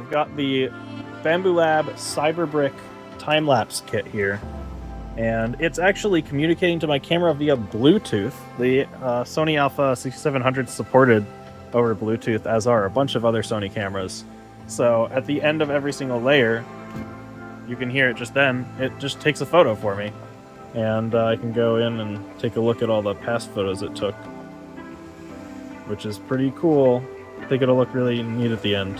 I've got the Bamboo Lab Cyberbrick Timelapse kit here, and it's actually communicating to my camera via Bluetooth. The Sony Alpha 6700 supported over Bluetooth, as are a bunch of other Sony cameras. So at the end of every single layer, you can hear it just then. It just takes a photo for me, and I can go in and take a look at all the past photos it took, which is pretty cool. I think it'll look really neat at the end.